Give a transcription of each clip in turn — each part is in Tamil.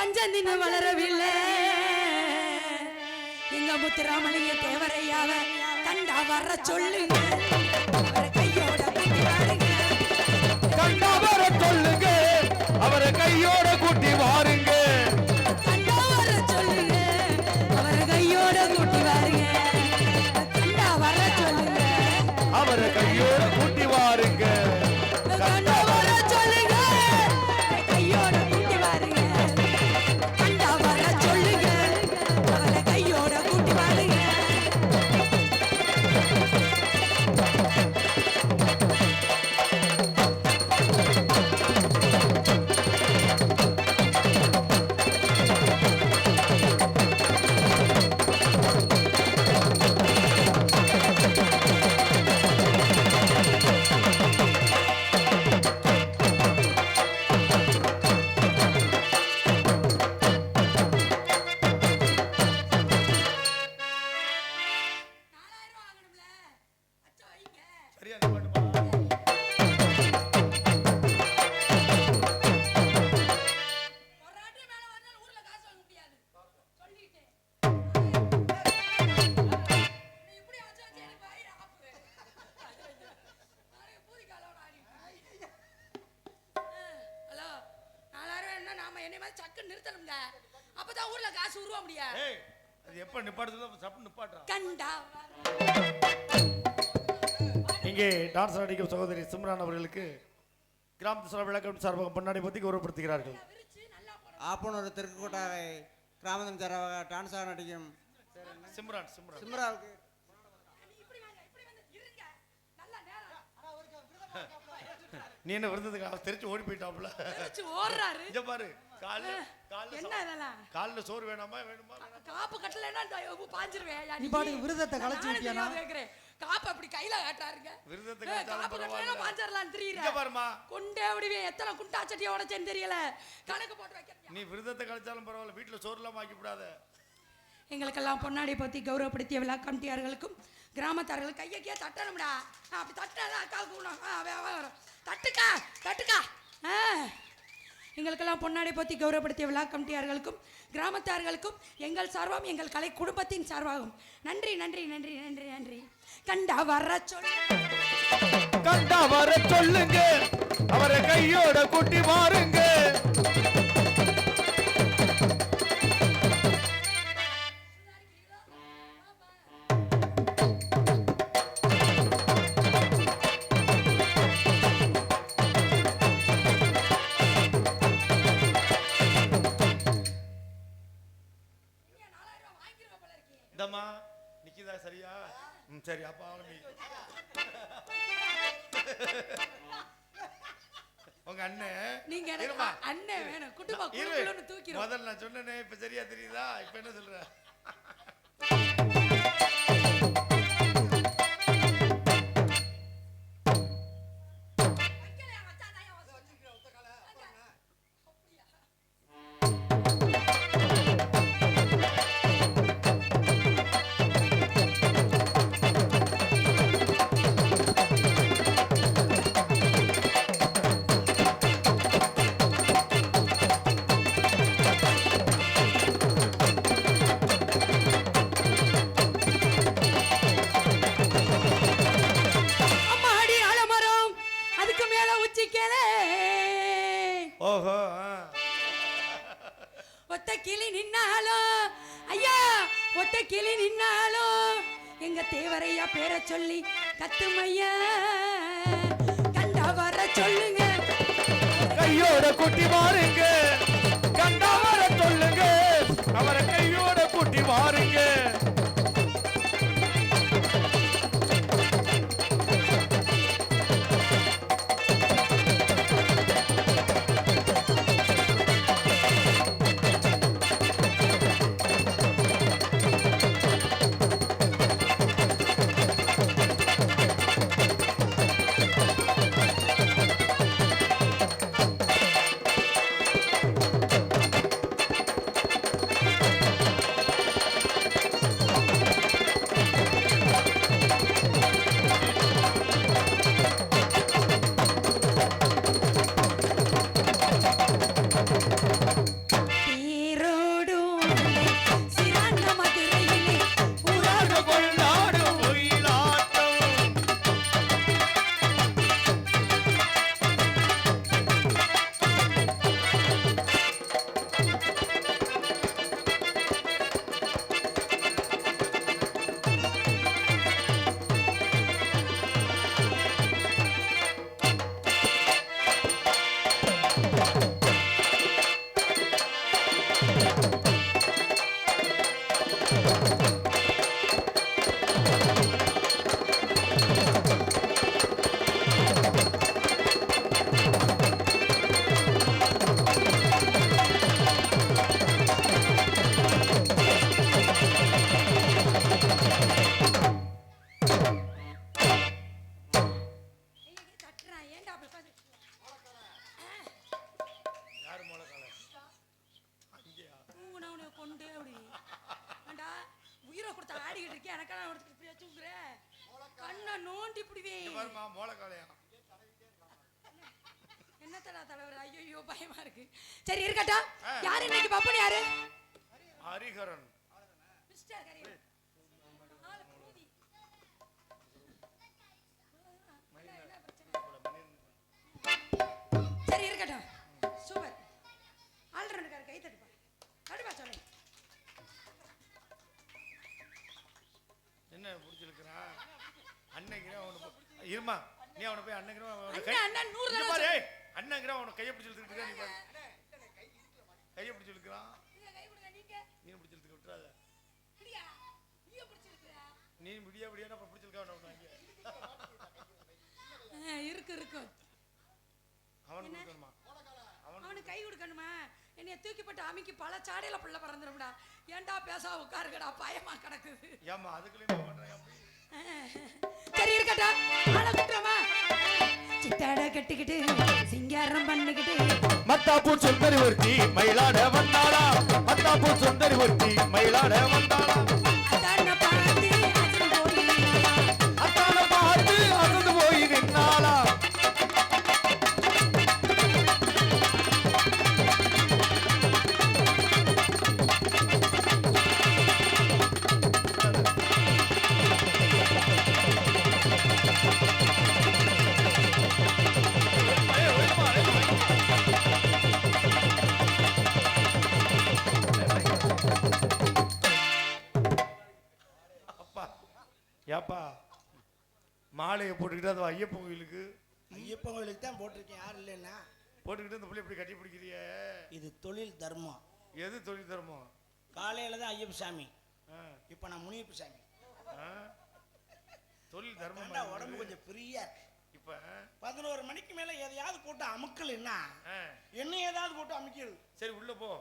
பஞ்சந்தின்னு வளரவில்லை. எங்க முத்துராமலிங்க தேவரையாவ கண்டா வர சொல்லுங்க, கையோட கூட்டி வாருங்க. கண்டா வர சொல்லுங்க, அவரை கையோட கூட்டி வாருங்க. கண்டா வர சொல்லுங்க, அவரை கையோட கூட்டி வாருங்க. கண்டா வர சொல்லுங்க, அவரை கையோட கூட்டி வாருங்க. கண்டா வர சொல்லுங்க, கையோட கூட்டி வாருங்க. கண்டா வர சொல்லுங்க, அவரை கையோட கூட்டி வாருங்க. சரியா நிப்பாட்டுமா? அப்பதான் ஊர்ல காசு உருவ முடியாது. அது எப்ப நிப்பாட்டுறதோ சப்பு நிப்பாட்டுறா. கண்டா இங்கே டான்ஸ் நடிக்கும் சகோதரி சிம்ரான் அவர்களுக்கு கிராமத்து சார் விளக்கம் சார்பாக பொன்னாடி பற்றி கௌரவப்படுத்துகிறார்கள். ஆப்பனூர் தெற்குக்கோட்டாவை கிராமத்தின் சார்பாக டான்ஸாக நடிக்கும் சிம்ரான் சிம்ராவுக்கு நீ என்ன விருந்ததுக்கு தெரிச்சு ஓடி போயிட்டாப்ல. ஓடுறாரு. இங்க பாரு, கால்ல என்ன இதெல்லாம்? கால்ல சோறு வேணுமா காப்பு கட்டலன்னா பாஞ்சிருவேன். நீ பாட்டுக்கு விருதத்தை கலச்சி விட்டியானா? காப்பு அப்படி கையில காட்டாருங்க. விருதத்தை காப்பு கட்டலன்னா பாஞ்சிரலாம் தெரியுற. இங்க பாருமா, கொண்டே விடுவே எத்தனை குண்டா சட்டியை உடைச்சேன்னு தெரியல. கணக்கு போட்டு வைக்கிறேன். நீ விருதத்தை கழிச்சாலும் பரவாயில்ல, வீட்டுல சோறு எல்லாம் ஆக்கி விடாத. எங்களுக்கெல்லாம் பொன்னாடி பற்றி கௌரவப்படுத்திய விழா கமிட்டியார்களுக்கும் கிராமத்தார்கள் கையக்கே தட்டணும்டா. அப்படி தட்டினாதான் அக்காவுக்கு தட்டுக்கா தட்டுக்கா. எங்களுக்கெல்லாம் பொன்னாடி பற்றி கௌரவப்படுத்திய விழா கமிட்டியார்களுக்கும் கிராமத்தார்களுக்கும் எங்கள் சார்பாகவும் எங்கள் கலை குடும்பத்தின் சார்பாகவும் நன்றி நன்றி நன்றி நன்றி நன்றி. கண்டா வர சொல்லுங்க, கண்டா வர சொல்லுங்க, அவரை கையோட கூட்டி வாருங்க. இந்தம்மா நிக்கிதா சரியா? சரி, அப்ப ஆரம்பி. உங்க அண்ணன் நீங்க அண்ணன் வேணும் குடும்ப குடும்பம்னு தூக்கிரும். முதல்ல நான் சொன்னேனே, இப்ப சரியா தெரியுதா? இப்ப என்ன சொல்ற? ஓஹோ, ஒத்த கிளி நின்னாலும் ஐயா, ஒத்த கிளி நின்னாலும் எங்க தேவரையா பேரை சொல்லி கத்துமையா. கண்டா வர சொல்லுங்க, கையோட கூட்டி வாருங்க. கண்டா வர சொல்லுங்க, அவரை கையோட கூட்டி வாருங்க. கொண்டு அப்படி ஏண்டா உயிரை கொடுத்த ஆடிக்கிட்டு இருக்கேன் எனக்கான ஒருத்தர் இப்படி வச்சுக்கிற கண்ணை நோண்டி பிடிவேன் என்னத்தடா தலைவர் ஐயோ பயமா இருக்கு சரி இருக்கட்டும் யாரு இன்னைக்கு பப்பன் யாரு ஹரிஹரன் மிஸ்டர் ஹரிஹரன் ஆளு கூதி சரி இருக்கட்டும் சூப்பர் ஆல்ரவுண்டர் கை தட்டுப்பா தட்டுப்பா சொல்றேன் என்ன பிடிச்சிருக்கிறா அன்னைக்கு அவனு இருமா நீ அவனை போய் அண்ணன் அண்ணன் 100 பாரு அண்ணன் அவனை கையை பிடிச்சி இழுத்துக்கிட்டு நீ பாரு கையை பிடிச்சி இழுக்கிறான் நீ பிடிச்சி இழுத்துக்க விட்டுறாத நீ முடியா முடியா பிடிச்சிருக்க இருக்கு இருக்கு அவனுக்கு கொடுக்கணுமா அவனுக்கு கை கொடுக்கணுமா என்னைய தூக்கி போட்டு அமிக்கி பல சாடையில புள்ள பறந்துடும்டா ஏன்டா பேசா உட்காருங்கடா பயமா கிடக்குது ஏமா அதுக்குள்ள என்ன பண்றேன் அப்படி சரி இருக்கட்டும் ஆளை கூட்டுறமா சித்தாட கட்டிக்கிட்டு சிங்காரம் பண்ணிக்கிட்டு மத்தாப்பூர் சுந்தரி ஒருத்தி மயிலாட வந்தாளா மத்தாப்பூர் சுந்தரி ஒருத்தி மயிலாட வந்தாளா அத்தான பார்த்து அசந்து போய் நின்னாளா ஏப்பா மாலையை போட்டுக்கிட்டு அது ஐயப்பன் கோயிலுக்கு ஐயப்பன் கோயிலுக்கு தான் போட்டிருக்கேன் யார் இல்லைன்னா போட்டுக்கிட்டு இந்த பிள்ளை இப்படி கட்டி பிடிக்கிறிய இது தொழில் தர்மம் எது தொழில் தர்மம் காலையில தான் ஐயப்ப சாமி இப்போ நான் முனியப்ப சாமி தொழில் தர்மம் உடம்பு கொஞ்சம் ஃப்ரீயா இப்ப 11 மணிக்கு மேல எதையாவது போட்டு அமுக்கலன்னா என்ன ஏதாவது போட்டு அமுக்கிடுது சரி உள்ள போ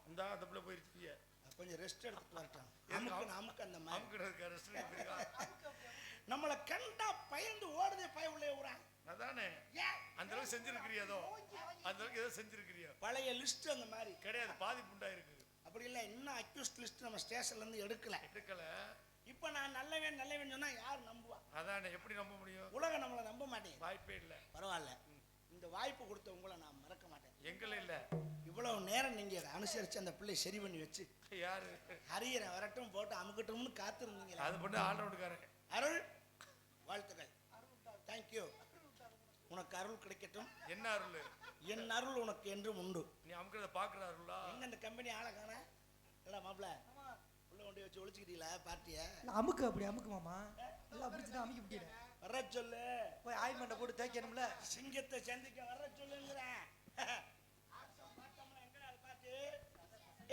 இந்த அந்த பிள்ளை போயிருச்சிய கொஞ்சம் ரெஸ்ட் எடுத்துட்டு வரட்டும் அமுக்கு அந்த மாதிரி நம்மளை கண்டா பயந்து ஓடுதே பய உள்ளே ஊறான் அதானே அந்த அளவுக்கு செஞ்சிருக்கிறியதோ அந்த அளவுக்கு ஏதோ செஞ்சிருக்கிறியோ பழைய லிஸ்ட் அந்த மாதிரி கிடையாது பாதி புண்டா இருக்கு அப்படி இல்லை இன்னும் அக்யூஸ்ட் லிஸ்ட் நம்ம ஸ்டேஷன்ல இருந்து எடுக்கல இப்போ நான் நல்லவன் சொன்னா யார் நம்புவா அதானே எப்படி நம்ப முடியும் உலகம் நம்மளை நம்ப மாட்டேன் வாய்ப்பே இல்லை பரவாயில்ல இந்த வாய்ப்பு கொடுத்த உங்களை நான் மறக்க மாட்டேன் எங்கள இல்ல இவ்வளவு நேரம் நீங்க அனுசரிச்சு அந்த பிள்ளை சரி பண்ணி வச்சு யாரு ஹரியரை வரட்டும் போட்டு அமுக்கட்டும்னு காத்திருந்தீங்க அது பண்ண ஆல்ரவுண்டுக்காரன் அருள் வாழ்த்துக்கள் தேங்க்யூ உனக்கு அருள் கிடைக்கட்டும் என்ன அருள் என் அருள் உனக்கு என்றும் உண்டு நீ அமுக்கிறத பாக்குற அருளா எங்க இந்த கம்பெனி ஆளை காண இல்ல மாப்பிள்ள உள்ள கொண்டு வச்சு ஒழிச்சுக்கிட்டீங்களா பார்ட்டிய அமுக்கு அப்படி அமுக்கு மாமா எல்லாம் பிடிச்சிட்டு அமுக்கி விட்டிடு வர சொல்லு போய் ஆயின்மெண்ட்டை போட்டு தேய்க்கணும்ல சிங்கத்தை சந்திக்க வர சொல்லுங்கிறேன்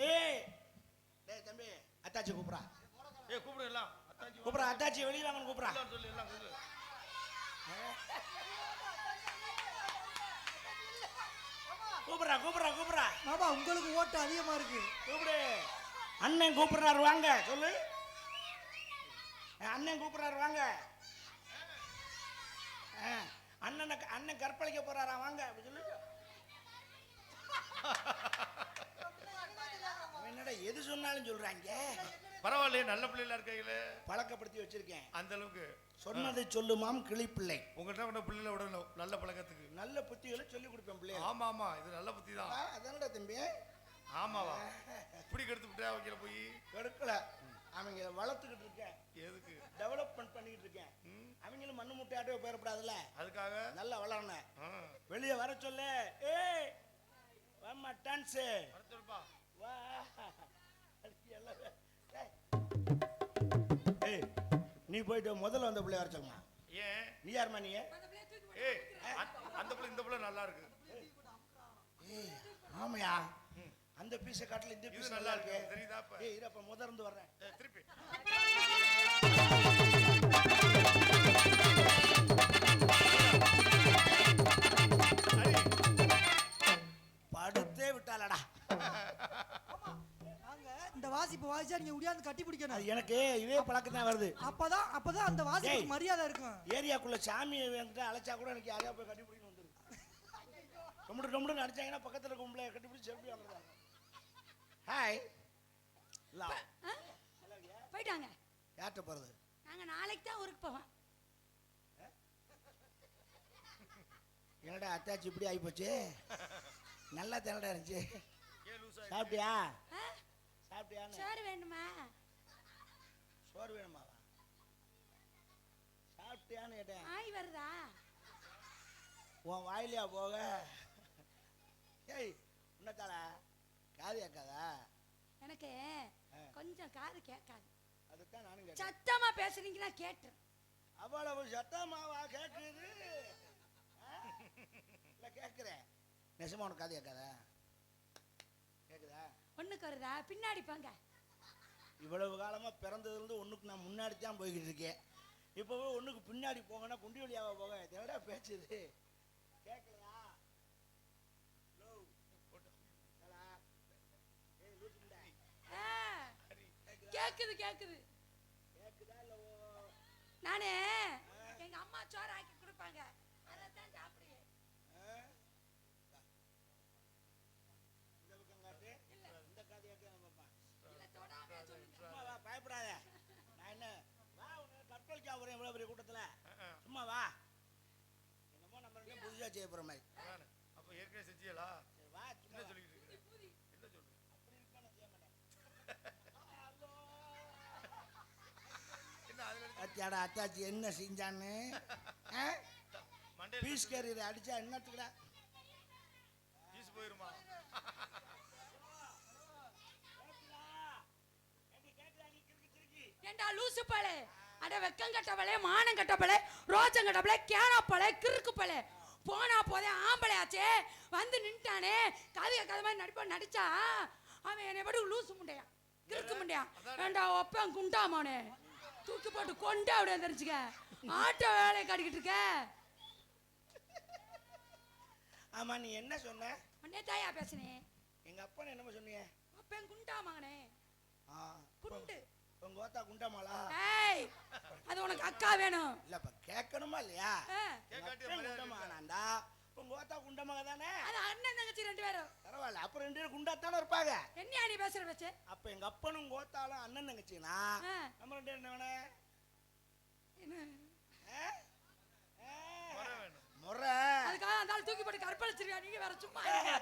ஏய் டேய் தம்பி அத்தாச்சி கூப்பிடா கூப்பிடு எல்லாம் கூப்பிடா அத்தாச்சி வெளியே வாங்கன்னு கூப்பிடா சொல்லு எல்லாம் சொல்லு கூப்பிடா மாமா உங்களுக்கு ஓட்டு அதிகமா இருக்கு கூப்பிடு அண்ணன் கூப்பிடுறாரு வாங்க சொல்லு அண்ணன் கூப்பிடுறாரு வாங்க அண்ணன் கற்பழிக்க போறாரா வாங்க அப்படி சொல்லு என்னடா எது சொன்னாலும் சொல்றாங்க பரவாயில்லையே நல்ல பிள்ளைல இருக்கையில பழக்கப்படுத்தி வச்சிருக்கேன் அந்த அளவுக்கு சொன்னதை சொல்லுமாம் கிளிப்பிள்ளை உங்கள்கிட்ட கூட பிள்ளைல விடணும் நல்ல பழக்கத்துக்கு நல்ல புத்திகளை சொல்லி கொடுப்பேன் பிள்ளை ஆமா ஆமா இது நல்ல புத்தி தான் அதானடா தம்பி ஆமாவா இப்படி கெடுத்து விட்டா வைக்கல போய் கெடுக்கல அவங்க வளர்த்துக்கிட்டு இருக்கேன் எதுக்கு டெவலப்மெண்ட் பண்ணிக்கிட்டு இருக்கேன் அவங்களும் மண்ணு முட்டையாட்டே போயிடப்படாதுல்ல அதுக்காக நல்லா வளரணும் வெளியே வர சொல்லு ஏய் வாமா டான்ஸ் வர சொல்லுப்பா வா ஏய் நீ போயிட்டு முதல்ல வந்த பிள்ளை வர சொல்லுமா ஏன் நீ யாருமா நீ ஏய் அந்த பிள்ளை இந்த பிள்ளை நல்லா இருக்கு ஏய் ஆமையா அந்த பீஸை காட்டில இந்த பீஸ் நல்லா இருக்கு தெரியுதா இப்ப ஏய் இரு அப்ப முதர்ந்து வர்றேன் திருப்பி படுத்தே விட்டாலடா நாங்க இந்த வாசிப்பு வாசிச்சா நீங்க உடையாந்து கட்டி பிடிக்கணும் அது எனக்கு இதே பழக்கம் தான் வருது அப்பதான் அந்த வாசிப்புக்கு மரியாதை இருக்கும் ஏரியாக்குள்ள சாமி வந்துட்டு அழைச்சா கூட எனக்கு யாரையா போய் கட்டி பிடிக்கணும் வந்துருக்கு ரொம்ப அடிச்சாங்கன்னா பக்கத்துல கும்பல கட்டி பிடிச்சி எப்படி வாங்குறாங்க ஹாய் இல்ல ஆ? போயிட்டாங்க. யார்கிட்ட போறது? நாங்க நாளைக்கு தான் ஊருக்கு போவோம். என்னடா அத்தாச்சி இப்படி ஆகிப்போச்சு? நல்லா தினடா இருந்துச்சு. சாப்பிட்டியா? ஆ? சாப்பிட்டியான்னு? சோறு வேணுமா? சோறு வேணுமாவா? சாப்பிட்டியான்னு கேட்டேன். ஆய் வருதா? உன் வாயிலையா போக? ஏய் உன்னத்தால காது கேட்காதா? எனக்கு கொஞ்சம் காது கேட்காது. அதுதான் நானும் கேட்டேன். சத்தமா பேசுறீங்கன்னா கேட்டுரும். அவ்வளவு சத்தமாவா கேட்குது? இல்லை கேட்குறேன். நெசமா உனக்கு காது கேட்காதா? கேட்குதா? ஒண்ணுக்கு வருதா? பின்னாடி போங்க. இவ்வளவு காலமா பிறந்ததுலேருந்து ஒண்ணுக்கு நான் முன்னாடி தான் போய்கிட்டு இருக்கேன். இப்போவே ஒண்ணுக்கு பின்னாடி போங்கன்னா குண்டி வழியாக போக என்னடா பேச்சுது? கேட்கலையா? ஆ, கேக்குது கேக்குது. கேட்குதா இல்லை? நானு எங்க அம்மா சோறு ஆக்கி கொடுப்பாங்க, அதைத்தான் சாப்பிடுவேன். இந்த பக்கம் காட்டு. இந்த காது கேட்க பார்ப்பேன். இல்ல தொடாம சொல்லுங்க. சும்மா வா, பயப்படாத. நான் என்ன வா உன்னை கற்பழிக்கா வரேன் இவ்வளோ பெரிய கூட்டத்தில். சும்மா வா. என்னமோ நம்ம ரெண்டும் புதுசாக செய்ய போகிற மாதிரி. அப்போ ஏற்கனவே செஞ்சியலா? சரி, வா சும்மா என்ன வா. சொல்லிட்டு இருக்கு? என்ன சொல்லு? அப்படி இருக்கா நான் செய்ய மாட்டேன். என்ன அதுல அத்தியாடா அத்தாச்சி என்ன செஞ்சான்னு? மண்டையில் பீஸ் கேரியரை அடிச்சா என்னத்துக்குடா? பீஸ் போயிருமா? ஏண்டா லூசு பழே, அட வெக்கம் கட்டவளே, மானம் கட்டவளே, ரோஜம் கட்டவளே, கேனா பழே, கிறுக்கு பழே. போனா போதே ஆம்பளையாச்சே வந்து நின்ட்டானே, காது கேட்காத மாதிரி நடிச்சா அவன் என்னை படி லூசு முண்டையா, கிறுக்கு முண்டையா. ஏண்டா ஒப்பன் குண்டாமானே, தூக்கி போட்டு கொண்டே அப்படியே தெரிஞ்சுக்க. ஆட்டோ வேலையை காட்டிக்கிட்டு இருக்க. ஆமா நீ என்ன சொன்ன? அண்ணே தாயா பேசுனேன். எங்க அப்பா என்னமா சொன்னீங்க? அப்பன் குண்டாமானே, குண்டு. உங்க ஓத்தா குண்டாமாளா? ஏய், அது உனக்கு அக்கா வேணும். இல்ல இப்ப கேட்கணுமா இல்லையா? கேட்காட்டிய குண்டமானாண்டா உங்க ஓத்தா குண்டமாக தானே? அது அண்ணன் தங்கச்சி ரெண்டு பேரும். பரவாயில்ல, அப்புறம் ரெண்டு பேரும் குண்டாத்தானே இருப்பாங்க. என்னையா நீ பேசுற பேச்சு? அப்ப எங்க அப்பனும் உங்க ஓத்தாலும் அண்ணன் தங்கச்சினா நம்ம ரெண்டு பேரும் என்ன வேணும்? என்ன? முறை. அதுக்காக அந்த ஆள் தூக்கி போட்டு கற்பழிச்சிருக்கா, நீங்க வேற சும்மா இருங்க.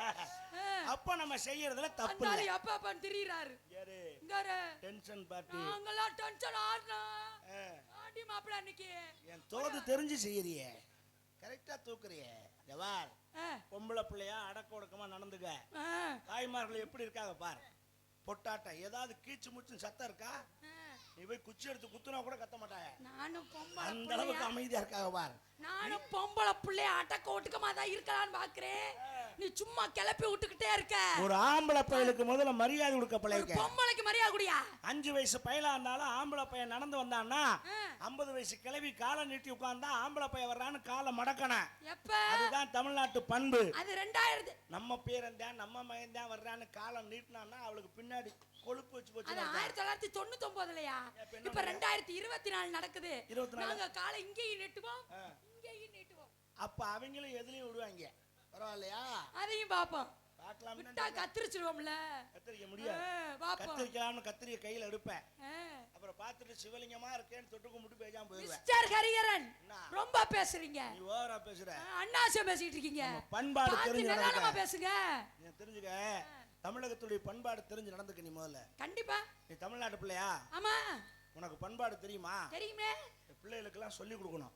அப்ப நம்ம செய்யறதுல தப்பு அந்த ஆள் இல்ல. எப்ப அப்பன்னு திரியிறாரு. யாரு? இங்காரு. Tension party. நாங்கெல்லாம் டென்ஷன் ஆடுனா. ஆடி மாப்பிள்ள அன்னைக்கு. என் தோது தெரிஞ்சு செய்யறியே, கரெக்டா தூக்குறியே. ஜவார் பொம்பளை பிள்ளையா அடக்க ஒடுக்கமா நடந்துக்க. தாய்மார்கள் எப்படி இருக்காங்க பார். பொட்டாட்டம் ஏதாவது கீச்சு முச்சுன்னு சத்தம் இருக்கா? நீ போய் குச்சி எடுத்து குத்துனா கூட கத்த மாட்டாங்க. நானும் பொம்பளை அந்த அளவுக்கு அமைதியா இருக்காங்க பார். நானும் பொம்பளை பிள்ளைய அடக்க ஒடுக்கமா தான் இருக்கலான்னு பாக்குறேன். நீ சும்மா கிளப்பி விட்டுக்கிட்டே இருக்க. ஒரு ஆம்பளை பையனுக்கு முதல்ல மரியாதை கொடுக்க பழகிக்க. பொம்பளைக்கு மரியாதை குடியா? 5 வயசு பையலா இருந்தாலும் ஆம்பளை பையன் நடந்து வந்தான்னா 50 வயசு கிளவி காலை நீட்டி உட்கார்ந்தா ஆம்பளை பையன் வர்றான்னு காலை மடக்கணும். எப்ப? அதுதான் தமிழ்நாட்டு பண்பு. அது 2000. நம்ம பேரன் தான் நம்ம மகன் தான் வர்றான்னு காலை நீட்டினான்னா அவளுக்கு பின்னாடி கொழுப்பு வச்சு போச்சு. அது 1999லயா? இப்ப 2024 நடக்குது. 24. நாங்க காலை இங்கேயும் நெட்டுவோம், இங்கேயும் நெட்டுவோம். அப்ப அவங்களும் எதுலயும் விடுவாங்க. பரவாயில்லையா? அதையும் பாப்போம். பார்க்கலாம். விட்டா கத்திரிச்சிருவோம்ல. கத்திரிக்க முடியாது. பாப்போம். கத்திரிக்கலாம்னு கத்திரிக்க கையில எடுப்பேன். அப்புறம் பார்த்துட்டு சிவலிங்கமா இருக்கேன்னு தொட்டு கும்பிட்டு பேசாம போயிடுவேன். மிஸ்டர் ஹரிஹரன், ரொம்ப பேசுறீங்க. நீ ஓவரா பேசுற. அண்ணாசியம் பேசிட்டு இருக்கீங்க. பண்பாடு தெரிஞ்சு நிதானமா பேசுங்க. நீ தெரிஞ்சுக்க. தமிழகத்துடைய பண்பாடு தெரிஞ்சு நடந்துக்க. நீ முதல்ல கண்டிப்பா. நீ தமிழ்நாட்டு பிள்ளையா? ஆமா. உனக்கு பண்பாடு தெரியுமா? தெரியுமே. பிள்ளைகளுக்கெல்லாம் சொல்லி கொடுக்கணும்.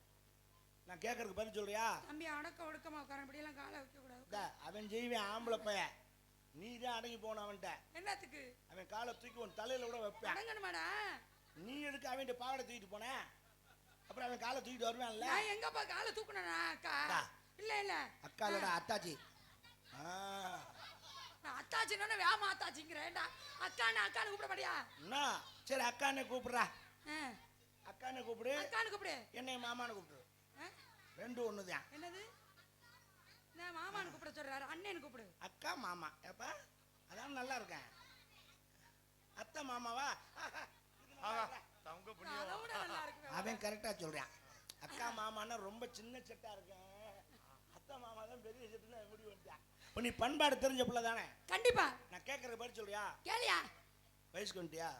நான் கேட்கறதுக்கு பதில் சொல்றியா? தம்பி அடக்க ஒடுக்கமா உட்கார, இப்படி எல்லாம் காலை வைக்க கூடாது. அவன் செய்வேன் ஆம்பளை பையன். நீ தான் அடங்கி போன அவன்கிட்ட. என்னத்துக்கு? அவன் காலை தூக்கி உன் தலையில கூட வைப்பேன். அடங்கணுமாடா? நீ எதுக்கு அவன் பாவடை தூக்கிட்டு போன? அப்புறம் அவன் காலை தூக்கிட்டு வருவான்ல. நான் எங்கப்பா காலை தூக்குனா? அக்கா இல்ல இல்ல அக்கா இல்லடா அத்தாச்சி. நான் அத்தாச்சின்னு வேமா அத்தாச்சிங்கிறேன்டா. அக்கான்னு அக்கான்னு கூப்பிட மாட்டியா? என்ன? சரி அக்கான்னு கூப்பிடுறா. அக்கான்னு கூப்பிடு. அக்கான்னு கூப்பிடு. என்னை மாமான்னு கூப்பிடு. ரெண்டும் ஒண்ணுதான். என்னது? நான் மாமான்னு கூப்பிட சொல்றாரு, அண்ணேன்னு கூப்பிடு. அக்கா மாமா. ஏப்பா அதான் நல்லா இருக்கேன். அத்தை மாமாவா? அதோட நல்லா இருக்கு. அவன் கரெக்டா சொல்றான். அக்கா மாமான்னா ரொம்ப சின்ன செட்டா இருக்கேன். அத்தை மாமா தான் பெரிய செட்டுன்னு முடிவு வந்துட்டான். நீ பண்பாடு தெரிஞ்ச பிள்ளை தானே? கண்டிப்பா. நான் கேட்கறது பதில் சொல்றியா? கேளியா? வயசுக்கு வந்துட்டியா?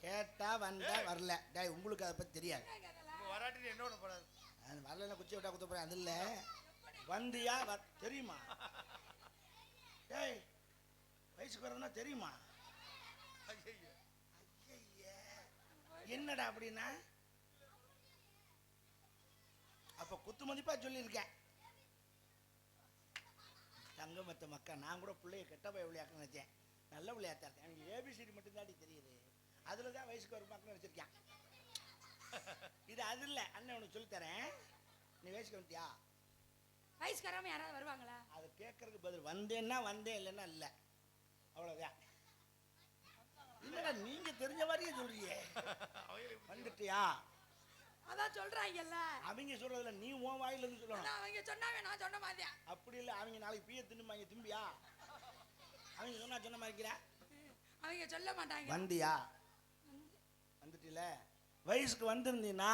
கேட்டா வந்தா வரல. டேய் உங்களுக்கு அதை பத்தி தெரியாது. வராட்டி என்ன பண்ண போறாரு? அது வரலன்னா குச்சி விட்டா குத்த போறேன். அது இல்ல வந்தியா தெரியுமா? டேய் வயசுக்கு வரதுன்னா தெரியுமா? என்னடா அப்படின்னா அப்ப குத்து மதிப்பா சொல்லியிருக்கேன். தங்க மத்த மக்கா நான் கூட பிள்ளைய கெட்ட போய் விளையாக்க நினைச்சேன். நல்ல விளையாட்டா இருக்கேன். அவங்க ஏபிசிடி மட்டும் தாண்டி தெரியுது. அதுல தான் வயசுக்கு ஒரு மக்கள் வச்சிருக்கேன். இது அது இல்ல அண்ணன் உனக்கு சொல்லி தரேன். நீ வயசுக்கு வந்துட்டியா? வயசுக்கு வராம யாராவது வருவாங்களா? அதை கேட்கறதுக்கு பதில் வந்தேன்னா வந்தேன், இல்லைன்னா இல்லை. அவ்வளவுதான். இல்லடா நீங்க தெரிஞ்ச மாதிரியே சொல்றியே. வந்துட்டியா? அதான் சொல்றாங்கல்ல. அவங்க சொல்றதுல நீ உன் வாயில இருந்து சொல்லணும். அவங்க சொன்னாவே நான் சொன்ன மாதிரியா? அப்படி இல்ல. அவங்க நாளைக்கு பீய தின்னுமாங்க. திம்பியா? அவங்க சொன்ன மாதிரி அவங்க சொல்ல மாட்டாங்க. வந்தியா? வந்துட்டில. வயசுக்கு வந்திருந்தீன்னா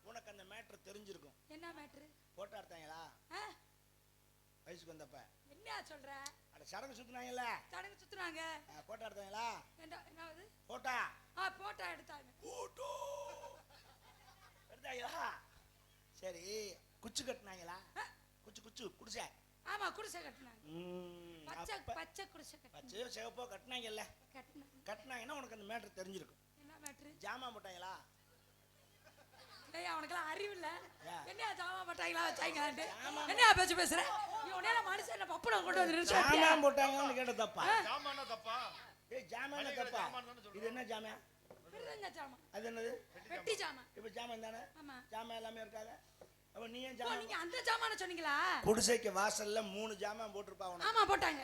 உனக்கு அந்த மேட்டர் தெரிஞ்சிருக்கும். என்ன மேட்ரு? போட்டோ எடுத்தாங்களா வயசுக்கு வந்தப்ப? என்ன சொல்ற? அட சடங்கு சுத்தினாங்கல்ல. சடங்கு சுத்துனாங்க. போட்டோ எடுத்தாங்களா? என்னது போட்டோ? போட்டோ எடுத்தாங்க. போட்டோ எடுத்தாங்களா? சரி குச்சி கட்டினாங்களா? குச்சி குடிசை. ஆமா குடிசை கட்டினாங்க. பச்சை பச்சை குடிசை கட்டினாங்க. பச்சையோ சிவப்போ கட்டினாங்கல்ல. கட்டினாங்கன்னா உனக்கு அந்த மேட்டர் தெரிஞ்சிருக்கும். என்ன மேட்ரு? ஜாமான் போட்டாங்களா? ஏய் அவனுக்குலாம் அறிவு இல்ல. ஏன்? என்ன ஜாமான் போட்டாங்களா வச்சாங்களான்ட்டு என்ன பேச்சு பேசுற? நீ உடனே மனுஷன் என்ன பப்படம் கொண்டு வந்து நிறுத்தி ஜாமான் போட்டாங்கன்னு கேட்ட தப்பா? ஜாமான்னா தப்பா? ஏய் ஜாமான் தப்பா? இது என்ன ஜாமான்? விருதுங்க ஜாமான். அது என்னது? வெட்டி ஜாமான். இப்ப ஜாமான் தானே? ஆமா. ஜாமான் எல்லாமே இருக்காங்க. அப்ப நீ ஏன் ஓ ஜாமான்? நீங்க அந்த ஜாமான சொன்னீங்களா? குடிசைக்கு வாசல்ல 3 ஜாமான் போட்டுருப்பா உனக்கு. ஆமா போட்டாங்க.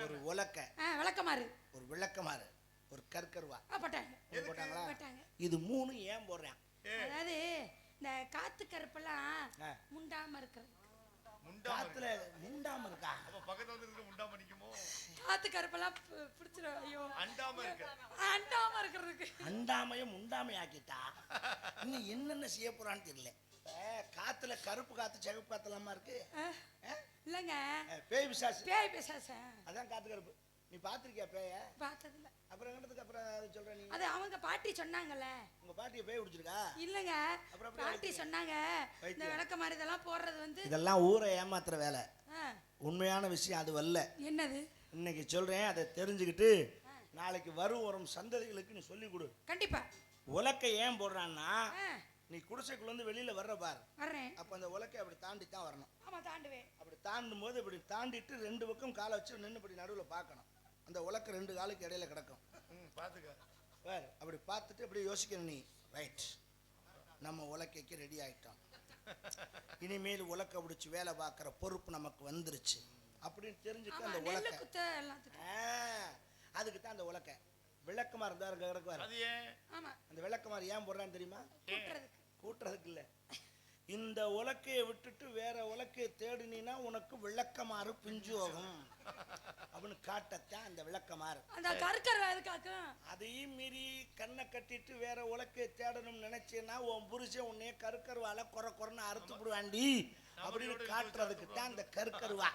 ஒரு உலக்க, விளக்கமாறு, ஒரு விளக்கமாறு, ஒரு கற்கருவா போட்டாங்க. போட்டாங்களா? போட்டாங்க. இது 3 ஏன் போடுறேன்? அதாவது இந்த காத்து கருப்பெல்லாம் ஆ. முண்டாம இருக்கிறது. காத்துல முண்டாம இருக்கா? அப்ப பக்கத்துல வந்து இருக்க முண்டாம நிக்குமோ? காத்து கருப்பெல்லாம் பிடிச்சிரும். ஐயோ அண்டாம இருக்கு. அண்டாம இருக்கிறதுக்கு. அண்டாமையும் முண்டாமையும் ஆக்கிட்டா இன்னும் என்னென்ன செய்ய போறான்னு தெரியல. காத்துல கருப்பு காத்து சிவப்பு காத்துலாமா இருக்கு. இல்லங்க பேய் பிசாசு. பேய் பிசாசு. அதான் காத்து கருப்பு. நீ பாத்திருக்கியா பேய? பார்த்ததில்ல. அப்புறம் கண்டதுக்கு அப்புறம் சொல்ற நீ? அது அவங்க பாட்டி சொன்னாங்கல்ல. உங்க பாட்டியை பேய் பிடிச்சிருக்கா? இல்லங்க அப்புறம் பாட்டி சொன்னாங்க இந்த விளக்க மாதிரி இதெல்லாம் போடுறது வந்து இதெல்லாம் ஊரை ஏமாத்துற வேலை. ஆ, உண்மையான விஷயம் அது வரல. என்னது? இன்னைக்கு சொல்றேன், அதை தெரிஞ்சுக்கிட்டு நாளைக்கு வரும் சந்ததிகளுக்கு நீ சொல்லி கொடு. கண்டிப்பா. உலக்கை ஏன் போடுறான்னா ஆ, நீ குடிசைக்குள்ள இருந்து வெளியில வர்ற பாரு. வர்றேன். அப்ப அந்த உலக்கை அப்படி தாண்டி தான் வரணும். ஆமா தாண்டுவேன். அப்படி தாண்டும் போது இப்படி தாண்டிட்டு 2 பக்கம் காலை வச்சு நின்று இப்படி நடுவுல பார்க்கணும். அந்த உலக்கை 2 காலுக்கு இடையில கிடக்கும். பாத்துக்க. பாரு அப்படி பார்த்துட்டு அப்படி யோசிக்கணும் நீ. ரைட், நம்ம உலக்கைக்கு ரெடி ஆயிட்டோம். இனிமேல் உலக்கை பிடிச்சி வேலை பார்க்குற பொறுப்பு நமக்கு வந்துருச்சு அப்படின்னு தெரிஞ்சுக்க அந்த நெல்லு உலக்கை. குத்த எல்லாத்துக்கும். அதுக்கு தான் அந்த உலக்கை. விளக்குமாறு இருந்தா கிடக்குவாரு. அது ஏன்? ஆமா அந்த விளக்குமாறு ஏன் போடுறான்னு தெரியுமா? கூட்டுறதுக்கு. கூட்டுறதுக்கு இல்ல. இந்த உலக்கையை விட்டுட்டு வேற உலக்கையை தேடினா உனக்கு விளக்கமாறு பிஞ்சோகம் அப்படின்னு காட்டத்தான் அந்த விளக்கமாறு. அந்த கற்கரை எதுக்காக்கும்? அதையும் மீறி கண்ணை கட்டிட்டு வேற உலக்கையை தேடணும்னு நினைச்சேன்னா உன் புருஷன் உன்னைய கருக்கருவால குறைன்னு அறுத்து விடுவாண்டி அப்படின்னு காட்டுறதுக்கு தான் இந்த கருக்கருவா.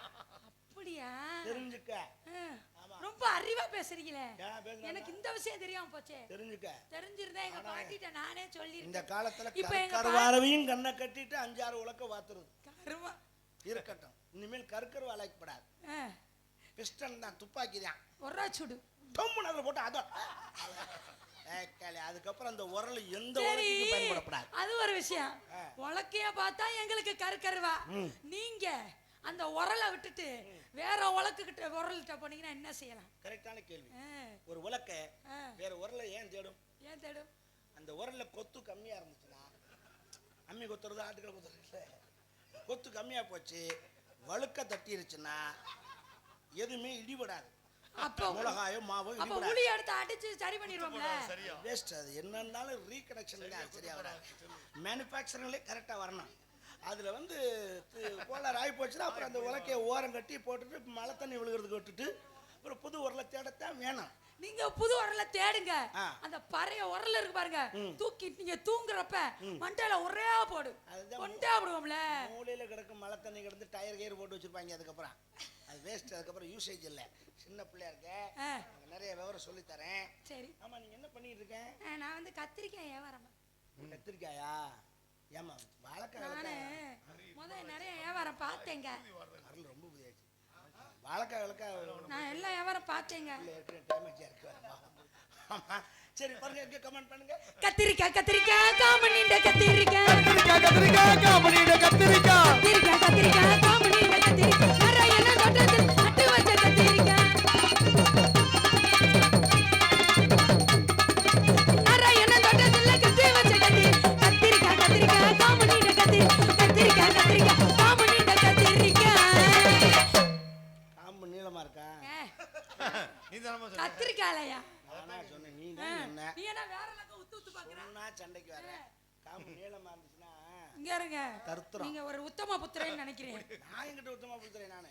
அப்படியா? தெரிஞ்சுக்க. ரொம்ப அறிவா பேசுறீங்களே. ஏன் பேசுறேன்? எனக்கு இந்த விஷயம் தெரியாம போச்சே. தெரிஞ்சுக்க. தெரிஞ்சிருந்தா எங்க பாட்டிட்ட நானே சொல்லி இந்த காலத்துல இப்ப எங்க கருக்கருவாரவையும் கண்ணை கட்டிட்டு 5-6 உலக்க வாத்துறது கருவா இருக்கட்டும். இனிமேல் கருக்கருவா அழைக்கப்படாது. பிஸ்டன் தான், துப்பாக்கி தான். ஒரா சுடு டொம்முன்னு அதுல போட்டு அதான். அதுக்கப்புறம் அந்த உரல் எந்த சரி, உலக்கைக்கு பயன்படப்படாது. அது ஒரு விஷயம். உலக்கைய பார்த்தா எங்களுக்கு கருக்கருவா. நீங்க அந்த உரலை விட்டுட்டு வேற உலக்குகிட்ட உரல்கிட்ட போனீங்கன்னா என்ன செய்யலாம்? கரெக்டான கேள்வி. ஒரு உலக்க வேற உரலை ஏன் தேடும்? ஏன் தேடும்? அந்த உரல்ல கொத்து கம்மியா இருந்துச்சுன்னா, அம்மி கொத்துறது ஆட்டுக்களை கொத்துறது கொத்து கம்மியா போச்சு, வழுக்க தட்டிருச்சுன்னா எதுவுமே இடிபடாது. அப்போ மிளகாயோ மாவோ அப்ப இடிபடாது. உளி எடுத்து அடிச்சு சரி பண்ணிடுவோம்ல. சரியா? வேஸ்ட். அது என்னன்னாலும் ரீகனெக்ஷன் தான் சரியா வராது. மேனுஃபேக்சரிங்லே கரெக்டாக வரணும். அதில் வந்து கோளாறு ஆகி போச்சுன்னா அப்புறம் அந்த உலக்கையை ஓரம் கட்டி போட்டுட்டு மழை தண்ணி விழுகிறதுக்கு விட்டுட்டு அப்புறம் புது உரலை தேடத்தான் வேணும். நீங்க புது உரலை தேடுங்க. ஆ. அந்த பழைய உரல் இருக்கு பாருங்க, தூக்கி நீங்க தூங்குறப்ப மண்டையில ஒரே போடு அதுதான் கொண்டே விடுவோம்ல. மூலையில் கிடக்கும் மழை தண்ணி கிடந்து டயர் கயிறு போட்டு வச்சிருப்பாங்க. அதுக்கப்புறம் அது வேஸ்ட். அதுக்கப்புறம் யூசேஜ் இல்லை. சின்ன பிள்ளையா இருக்க ஆ, உனக்கு நிறைய விவரம் சொல்லி தரேன். சரி. ஆமா நீங்க என்ன பண்ணிட்டு இருக்க? நான் வந்து கத்திரிக்காய் வியாபாரம் கத்திரிக்காயா? ஏமா வாழைக்காய் நானு நிறைய வியாபாரம் பார்த்தேங்க. அருள் ரொம்ப புதியாச்சு. வாழைக்காய் விளக்காய் நான் எல்லா வியாபாரம் பார்த்தேங்க. டேமேஜா இருக்கு. ஆமா சரி பாருங்க, இங்க கமெண்ட் பண்ணுங்க. கத்திரிக்காய் கத்திரிக்காய் காமனிண்ட கத்திரிக்காய் கத்திரிக்காய் காமனிட கத்திரிக்காய் கத்திரிக்காய் கத்திரிக்காய் காமனிண்ட கத்திரிக்காய் நரையன தோட்டத்தில் நட்டு வச்ச கத்திரிக்காய் நரையன தோட்டத்தில் கட்டி வச்ச கத்திரிக்காய் கத்திரிக்காய் காமனிண்ட கத்திரிக்காய் கத்திரிக்காய் காமனிண்ட கத்திரிக்காய் காம்பு நீளமா இருக்கா? நீ தானமா சொன்ன கத்திரிக்காய்லையா நானா சொன்னேன், நீ தான் சொன்ன. நீ என்ன வேற லக்கம் உத்து உத்து பாக்குற? சொன்னா சண்டைக்கு வர. காம்பு நீளமா இருந்துச்சுன்னா இங்க இருங்க. கருத்துறோம். நீங்க ஒரு உத்தம புத்திரன்னு நினைக்கிறேன். நான் என்கிட்ட உத்தமா புடிச்சறேன் நானு.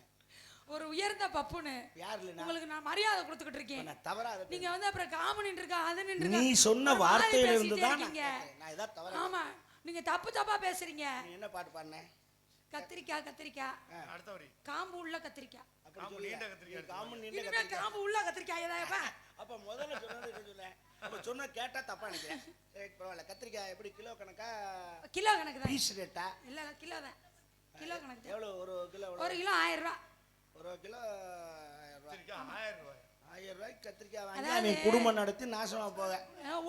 ஒரு உயர்ந்த பப்புன்னு யார் இல்ல நான். உங்களுக்கு நான் மரியாதை கொடுத்துக்கிட்டு இருக்கேன். நான் தவறா அதை நீங்க வந்து அப்புறம் காமனின்னு இருக்கா அது நின்று நீ சொன்ன வார்த்தையில இருந்து தான் இருக்கீங்க. நான் ஏதாவது தவறா. ஆமா நீங்க தப்பு தப்பா பேசுறீங்க. நீ என்ன பாட்டு பாடுன? கத்திரிக்காய் கத்திரிக்காய் அடுத்த வரி காம்பு உள்ள கத்திரிக்காய். அப்படி காம்பு சொல்லியா? நீண்ட கத்திரிக்காய். நீ காம்பு நீண்ட இனிமே கத்திரிக்காய். காம்பு உள்ள கத்திரிக்காய் ஏதாப்பா? அப்ப முதல்ல சொன்னது என்ன சொல்லேன்? அப்ப சொன்ன கேட்டா தப்பா நினைக்கிறேன். சரி பரவாயில்ல. கத்திரிக்காய் எப்படி கிலோ கணக்கா கிலோ கணக்கு தான். பீஸ் ரேட்டா? இல்ல இல்ல கிலோ தான். கிலோ கணக்கு தான். எவ்வளவு ஒரு கிலோ? ஒரு கிலோ 1000 ரூபாய். ஒரு கிலோ 1000 ரூபாய். கத்திரிக்காய் 1000 ரூபாய். 1000 ரூபாய்க்கு கத்திரிக்காய் வாங்கி அதாவது- நீ குடும்பம் நடத்தி நாசமா போக.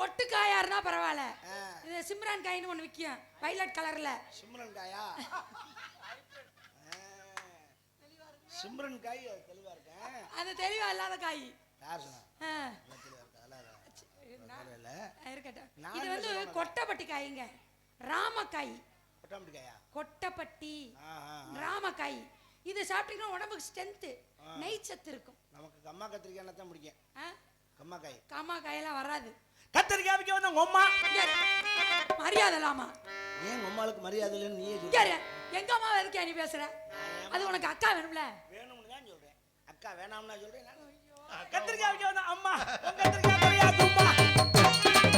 ஒட்டு காயா இருந்தா பரவாயில்ல. ஆ. இது சிம்ரான் காயின்னு ஒண்ணு விக்கும் வைலட் கலர்ல. சிம்ரன் காயா? சிம்ரன் காய் அது தெளிவா இருக்கேன். அது தெளிவா இல்லாத காய். யார் சொன்னா? ஆ, நல்லா தெளிவா இருக்கா? அதெல்லாம் இல்ல. இருக்கட்டும். நான் இது என்ன வந்து சொல்றேன்? கொட்டப்பட்டி காய்ங்க. ராமக்காய். கொட்டாம்பட்டி காயா? கொட்டப்பட்டி ஆ, ஆ, ஆ. ராமக்காய். இது சாப்பிட்டீங்கன்னா உடம்புக்கு ஸ்ட்ரென்த், நெய் சத்து இருக்கும். நமக்கு கம்மா கத்திரிக்காய் தான் பிடிக்கும். ஆ? கம்மா காய். காமா காயெல்லாம் வராது. கத்திரிக்காய் விற்க வந்த உங்க அம்மா. இங்க இரு. மரியாதை இல்லாமா ஏன் உங்க அம்மாளுக்கு மரியாதை இல்லைன்னு நீயே இங்க சொல்லு. இரு. எங்க அம்மா எதுக்கு நீ பேசுற? அது உனக்கு அக்கா வேணும்ல? வேணும்னு தான் சொல்றேன். அக்கா வேணாம்னா சொல்றேன் நான். கத்திரிக்காய் விற்க வந்த அம்மா. உங்க கத்திரிக்காய் தெரியாது அம்மா.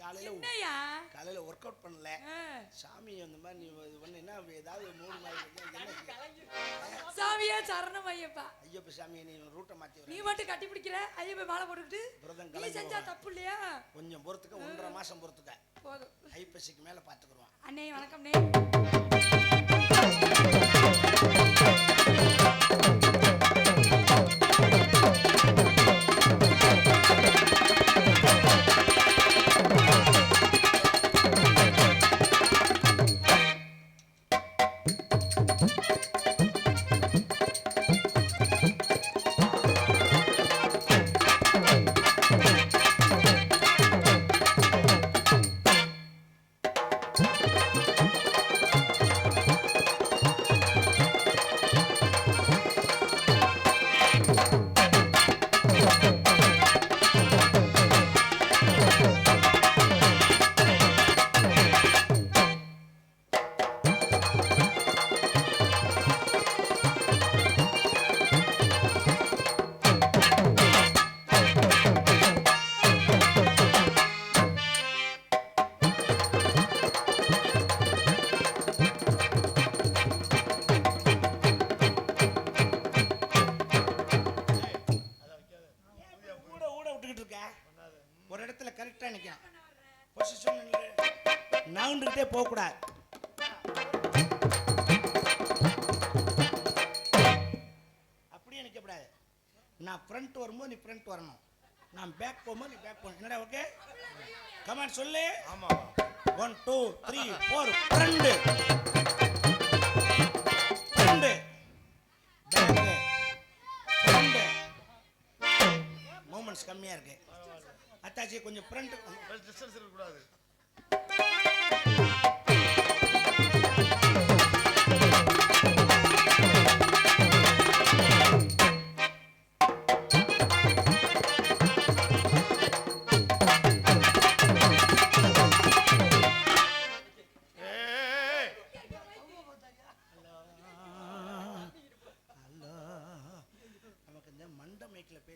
காலையில என்னையா? காலையில ஒர்க் அவுட் பண்ணல. ஆ. சாமி அந்த மாதிரி நீ இது பண்ணீன்னா ஏதாவது மூணு மாதிரி என்ன சாமியே சரணம் ஐயப்பா. ஐயப்ப சாமியை நீ ரூட்டை மாத்தி நீ வர. மட்டும் கட்டி பிடிக்கிற ஐயப்ப மாலை போட்டுக்கிட்டு விரதம் நீ கலந்து செஞ்சா வா. தப்பு இல்லையா? கொஞ்சம் பொறுத்துக்க, 1.5 மாசம் பொறுத்துக்க. போதும். ஐப்பசிக்கு மேல பாத்துக்குருவான். அண்ணே வணக்கம் நே. ஊட ஊட விட்டுக்கிட்டு இருக்க. ஒரு இடத்துல கரெக்டா நிக்கணும். பொசிஷன் நவுண்டுகிட்டே போக கூடாது. அப்படியே நிக்க கூடாது. நான் ஃப்ரண்ட் வரும்போது நீ ஃப்ரண்ட் வரணும். நான் பேக் போகும்போது நீ பேக் போகணும். என்னடா ஓகே? கமெண்ட் சொல்லு. ஆமா 1 2 3 4 front front back front. Moments கம்மியா இருக்கு. அத்தாச்சி கொஞ்சம் ஃப்ரண்ட். டிஸ்டன்ஸ் இருக்க கூடாது.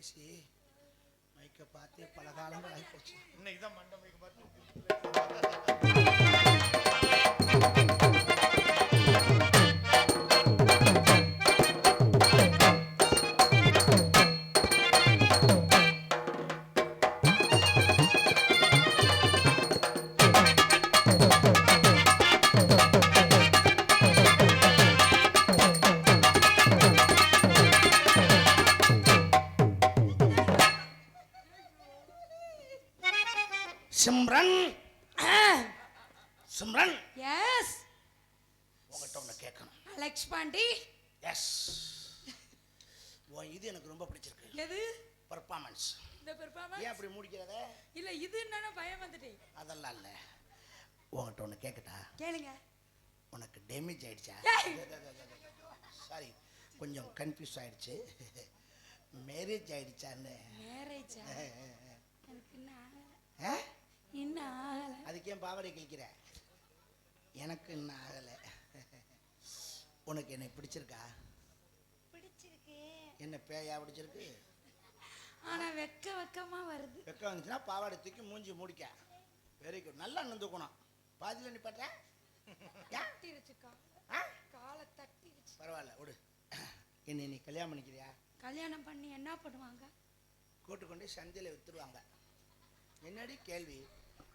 பேசி மைக்கை பார்த்தே பல காலங்கள் ஆகிப்போச்சு. இன்னைக்கு தான் மண்டபம் பார்த்து சிம்ரன் சிம்ரன் எஸ் உங்ககிட்ட ஒன்று கேட்கணும். அலெக்ஸ் பாண்டி. எஸ் இது எனக்கு ரொம்ப பிடிச்சிருக்கு. எது? பர்ஃபார்மன்ஸ். இந்த பெர்ஃபார்மன்ஸ் ஏன் அப்படி முடிக்கிறத? இல்ல இது என்னன்னா பயம் வந்துட்டேன். அதெல்லாம் இல்லை. உங்ககிட்ட ஒன்று கேட்கட்டா? கேளுங்க. உனக்கு டேமேஜ் ஆயிடுச்சா? ஏய்! சாரி, கொஞ்சம் கன்ஃபியூஸ் ஆயிடுச்சு. மேரேஜ் ஆயிடுச்சான்னு. மேரேஜ் எனக்கு இன்னும் ஆகல. ஆ? இன்னும் ஆகல. அதுக்கு ஏன் பாவாடை கிழிக்கிற? எனக்கு இன்னும் ஆகலை. உனக்கு என்னை பிடிச்சிருக்கா? பிடிச்சிருக்கு. என்ன பேயா பிடிச்சிருக்கு? ஆனா வெக்கமா வருது. வெக்கம் வந்துச்சுன்னா பாவாடை தூக்கி மூஞ்சி முடிக்க. Very good. நல்லா நந்துக்கணும். பாதியில் நிப்பாட்ட தட்டிருச்சுக்கா. காலை தட்டிருச்சு. பரவாயில்ல விடு. என்னை நீ கல்யாணம் பண்ணிக்கிறியா? கல்யாணம் பண்ணி என்ன பண்ணுவாங்க? கூட்டு கொண்டு சந்தையில் வித்துருவாங்க. என்னடி கேள்வி?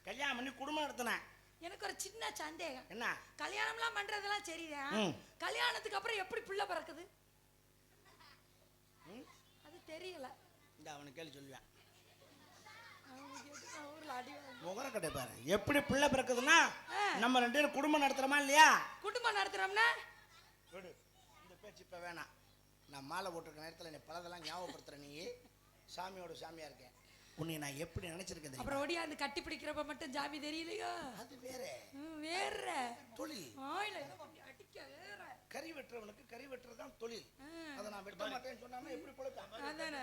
கல்யாணம் பண்ணி குடும்பம் நடத்தினேன். எனக்கு ஒரு சின்ன சந்தேகம். என்ன? கல்யாணம்லாம் பண்றதெல்லாம் சரிதான். ம். கல்யாணத்துக்கு அப்புறம் எப்படி பிள்ளை பிறக்குது? ம்? அது தெரியல. இந்த அவனுக்கு கேள்வி சொல்லுவேன். ஊர்ல அடி வாங்கி. முகர கடை பாரு. எப்படி பிள்ளை பிறக்குதுன்னா நம்ம 2 பேரும் குடும்பம் நடத்துறோமா இல்லையா? குடும்பம் நடத்துறோம்னா விடு, இந்த பேச்சு இப்ப வேணாம். நான் மாலை போட்டிருக்க நேரத்தில் என்னை பலதெல்லாம் ஞாபகப்படுத்துற. நீ சாமியோட சாமியா இருக்கேன். உன்னை நான் எப்படி நினைச்சிருக்கேன் தெரியுமா? அப்புறம் ஓடியா அந்த கட்டி பிடிக்கிறப்ப மட்டும் ஜாமி தெரியலையோ? அது வேற வேற தொழில். ஆயில அடிக்க வேற. கறி வெட்டுறவனுக்கு கறி வெட்டுறது தான் தொழில். அதை நான் வெட்ட மாட்டேன்னு சொன்னாம எப்படி பொழைப்பேன்? அதானே.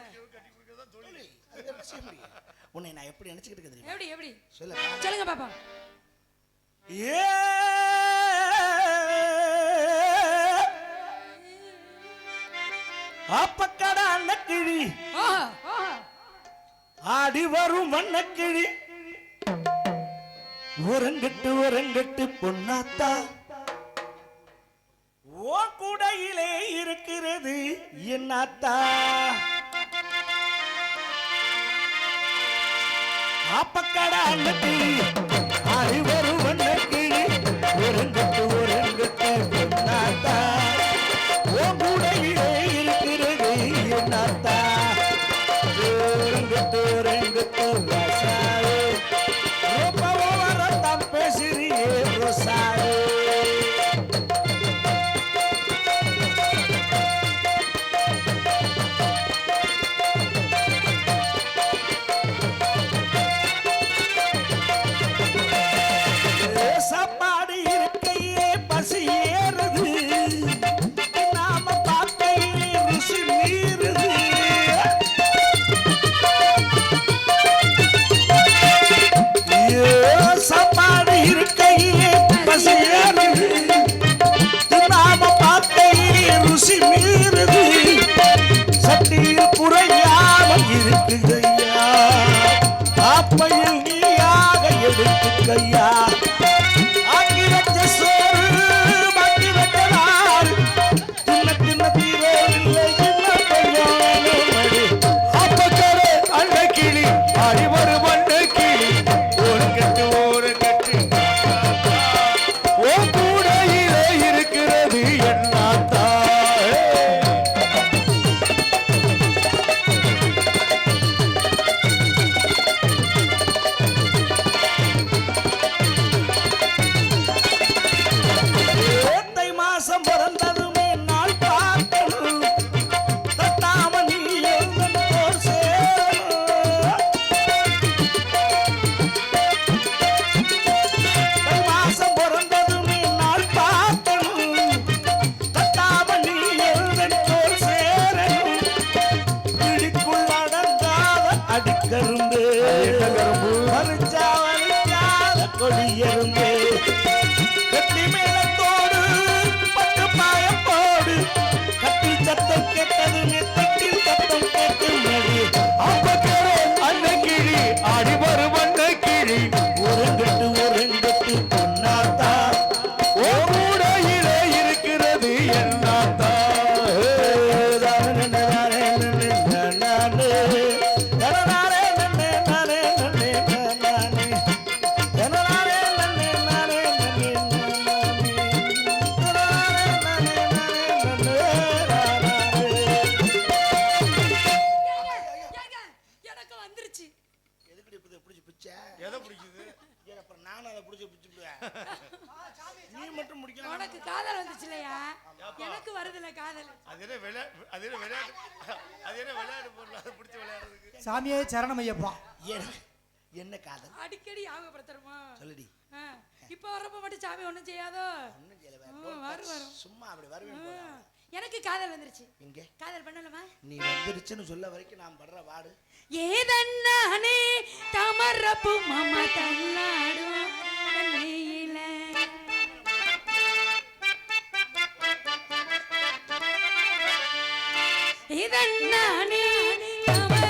தொழில். அது என்ன செய்ய முடியும்? உன்னை நான் எப்படி நினைச்சுக்கிட்டு இருக்கேன் தெரியுமா? எப்படி எப்படி சொல்ல சொல்லுங்க பாப்பா. ஏ அப்பக்கடா அன்னக்கிழி ஆடி வரும் வண்ணக்கிழி ஒரங்கட்டு பொன்னாத்தா ஓ கூடையிலே இருக்கிறது என்னாத்தா. அப்பக்கடா அன்னக்கிழி ஆடி வரும் வண்ணக்கிழி ஒரங்கட்டு பொன்னாத்தா ஓ கூடையிலே இருக்கிறது என்னாத்தா. ரங்கத்து ரசாயே ரொம்ப ஓவரத்தான் பேசுறியே ரோசாயே. காதல காதல அது என்ன விளையாட்டு பொருள் அதை பிடிச்சி விளையாடுறதுக்கு சாமியே சரணம் ஐயப்பா. என்ன காதல் அடிக்கடி ஞாபகப்படுத்துறோமா சொல்லுடி. இப்ப வரப்ப மட்டும் சாமி ஒண்ணும் செய்யாதோ. ஒண்ணும் செய்யல, வரும் சும்மா அப்படி வருவேன். எனக்கு காதல் வந்துருச்சு. இங்க காதல் பண்ணலாமா? நீ வந்துருச்சுன்னு சொல்ல வரைக்கும் நான் படுற வாடு ஏதன்னானே தமரப்பு மாமா தள்ளாடும் கண்ணியில. இதன்னானே தமர